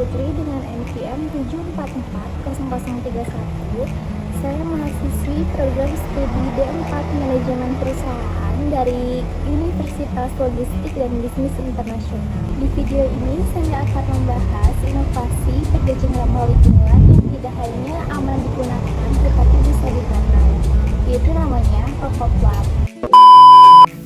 Putri dengan NPM 7440031. Saya mahasiswi program studi D4 Manajemen Perusahaan dari Universitas Logistik dan Bisnis Internasional. Di video ini saya akan membahas inovasi packaging ramah lingkungan yang tidak hanya aman digunakan tetapi bisa ditanam, yaitu namanya CocoPlug.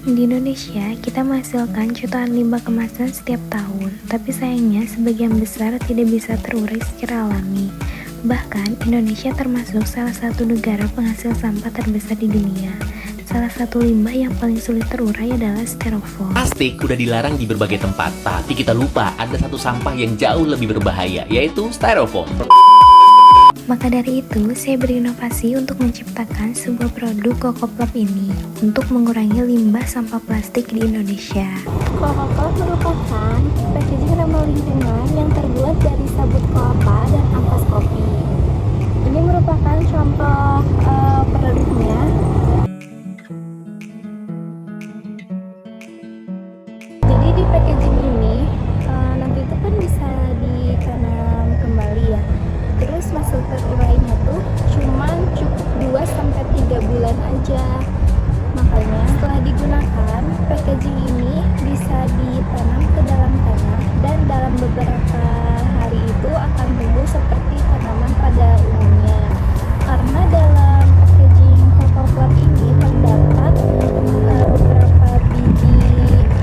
Di Indonesia, kita menghasilkan jutaan limbah kemasan setiap tahun, tapi sayangnya sebagian besar tidak bisa terurai secara alami. Bahkan, Indonesia termasuk salah satu negara penghasil sampah terbesar di dunia. Salah satu limbah yang paling sulit terurai adalah styrofoam. Plastik udah dilarang di berbagai tempat, tapi kita lupa ada satu sampah yang jauh lebih berbahaya, yaitu styrofoam. Maka dari itu, saya berinovasi untuk menciptakan sebuah produk CocoPlug ini untuk mengurangi limbah sampah plastik di Indonesia. CocoPlug merupakan packaging ramah lingkungan yang terbuat dari sabut kelapa dan ampas kopi. Ini merupakan contoh produknya. Jadi di packaging ini nanti itu kan bisa ditanam kembali ya. Terus masa terurainya tuh cuman cukup 2-3 bulan aja. Makanya setelah digunakan, packaging ini bisa ditanam ke dalam tanah dan dalam beberapa hari itu akan tumbuh seperti tanaman pada umumnya. Karena dalam packaging CocoPlug ini terdapat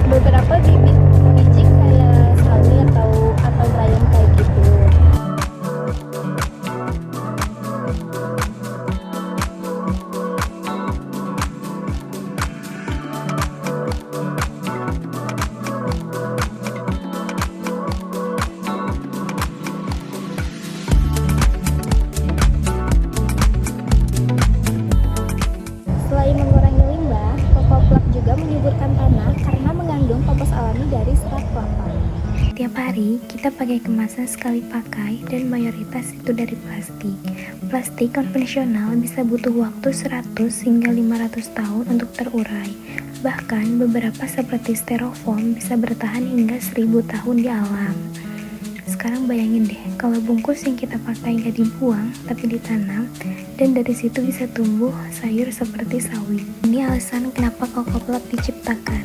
beberapa bibit biji kayak sawi atau bayam kayak gitu. Selain mengurangi limbah, CocoPlug juga menyuburkan tanah karena mengandung kompos alami dari serat kelapa. Tiap hari, kita pakai kemasan sekali pakai dan mayoritas itu dari plastik. Plastik konvensional bisa butuh waktu 100 hingga 500 tahun untuk terurai. Bahkan, beberapa seperti styrofoam bisa bertahan hingga 1000 tahun di alam. Sekarang bayangin deh, kalau bungkus yang kita pakai nggak dibuang, tapi ditanam, dan dari situ bisa tumbuh sayur seperti sawi. Ini alasan kenapa CocoPlug diciptakan.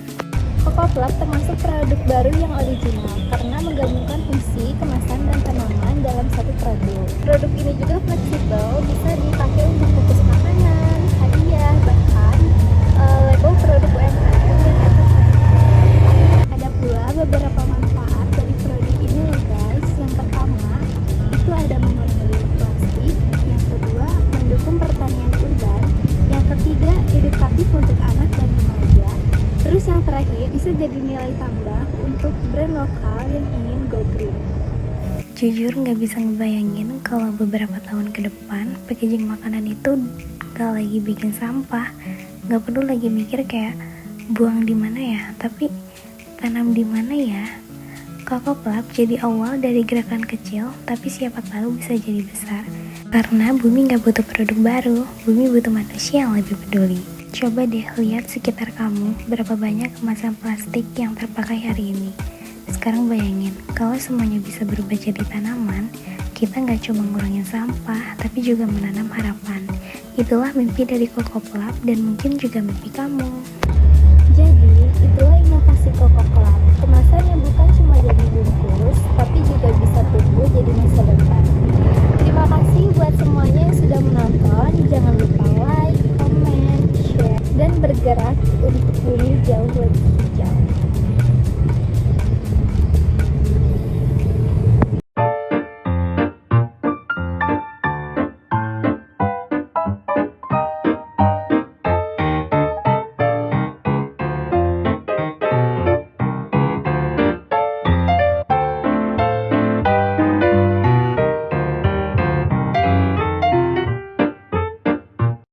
CocoPlug termasuk produk baru yang original karena menggabungkan fungsi kemasan dan tanaman dalam satu produk. Produk ini juga fleksibel, bisa dipakai untuk bungkus makanan, hadiah, bahkan label produk UMKM yang eco-friendly. Ada pula beberapa manfaat dari produk ini loh guys. Yang pertama, itu ada mengurangi limbah plastik. Yang kedua, mendukung pertanian urban. Yang ketiga, edukatif untuk anak dan remaja. Terus yang terakhir, bisa jadi nilai tambah untuk brand lokal yang ingin go green. Jujur nggak bisa ngebayangin kalau beberapa tahun ke depan packaging makanan itu gak lagi bikin sampah, gak perlu lagi mikir kayak buang di mana ya, tapi tanam di mana ya. CocoPlug jadi awal dari gerakan kecil, tapi siapa tahu bisa jadi besar. Karena bumi nggak butuh produk baru, bumi butuh manusia yang lebih peduli. Coba deh lihat sekitar kamu, berapa banyak kemasan plastik yang terpakai hari ini. Sekarang bayangin, kalau semuanya bisa berubah jadi tanaman, kita nggak cuma ngurangin sampah, tapi juga menanam harapan. Itulah mimpi dari CocoPlug dan mungkin juga mimpi kamu. Jadi, itulah inovasi CocoPlug. Kemasan yang bukan cuma jadi bungkus, tapi juga bisa tumbuh jadi masa depan. Terima kasih buat semuanya yang sudah menonton.